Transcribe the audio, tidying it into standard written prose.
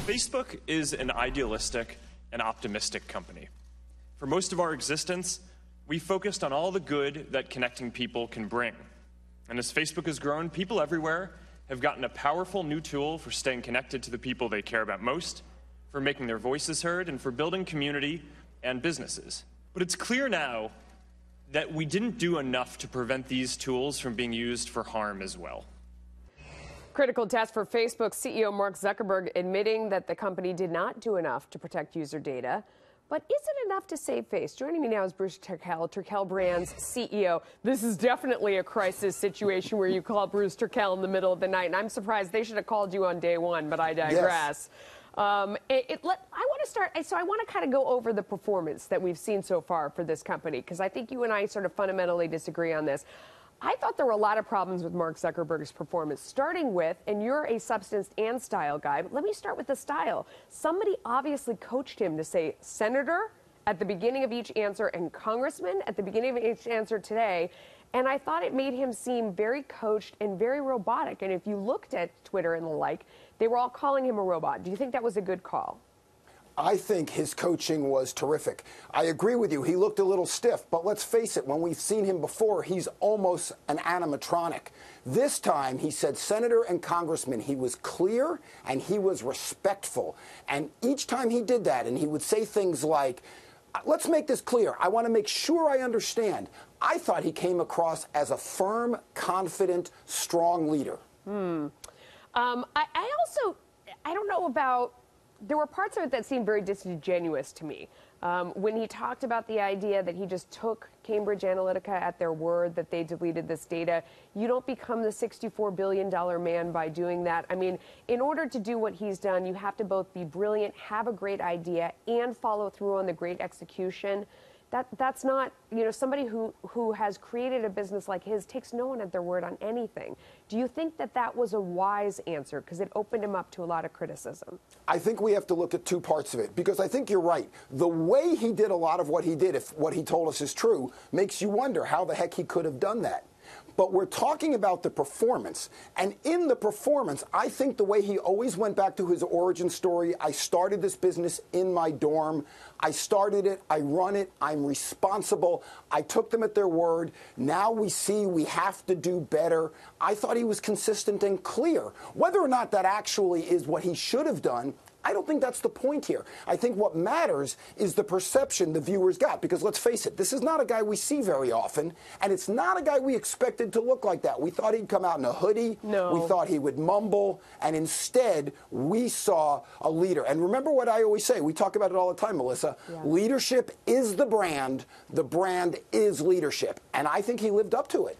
Facebook is an idealistic and optimistic company. For most of our existence, we focused on all the good that connecting people can bring. And as Facebook has grown, people everywhere have gotten a powerful new tool for staying connected to the people they care about most, for making their voices heard, and for building community and businesses. But it's clear now that we didn't do enough to prevent these tools from being used for harm as well. Critical test for Facebook CEO Mark Zuckerberg admitting that the company did not do enough to protect user data. But is it enough to save face? Joining me now is Bruce Turkel, Turkel Brands CEO. This is definitely a crisis situation where you call Bruce Turkel in the middle of the night, and I'm surprised they should have called you on day one, but I digress. Yes. I want to start, so I want to kind of go over the performance that we've seen so far for this company, because I think you and I sort of fundamentally disagree on this. I thought there were a lot of problems with Mark Zuckerberg's performance, starting with, and you're a substance and style guy, but let me start with the style. Somebody obviously coached him to say senator at the beginning of each answer and congressman at the beginning of each answer today, and I thought it made him seem very coached and very robotic. And if you looked at Twitter and the like, they were all calling him a robot. Do you think that was a good call? I think his coaching was terrific. I agree with you. He looked a little stiff, but let's face it, when we've seen him before, he's almost an animatronic. This time, he said senator and congressman. He was clear and he was respectful. And each time he did that, and he would say things like, let's make this clear. I want to make sure I understand. I thought he came across as a firm, confident, strong leader. I don't know about... There were parts of it that seemed very disingenuous to me. When he talked about the idea that he just took Cambridge Analytica at their word that they deleted this data, you don't become the $64 billion man by doing that. I mean, in order to do what he's done, you have to both be brilliant, have a great idea, and follow through on the great execution. That's not, somebody who has created a business like his takes no one at their word on anything. Do you think that that was a wise answer? Because it opened him up to a lot of criticism. I think we have to look at two parts of it, because I think you're right. The way he did a lot of what he did, if what he told us is true, makes you wonder how the heck he could have done that. But we're talking about the performance. And in the performance, I think the way he always went back to his origin story, I started this business in my dorm. I started it. I run it. I'm responsible. I took them at their word. Now we see we have to do better. I thought he was consistent and clear. Whether or not that actually is what he should have done, I don't think that's the point here. I think what matters is the perception the viewers got. Because let's face it, this is not a guy we see very often, and it's not a guy we expected to look like that. We thought he'd come out in a hoodie. No. We thought he would mumble, and instead we saw a leader. And remember what I always say, we talk about it all the time, Melissa. Yeah. Leadership is the brand is leadership. And I think he lived up to it.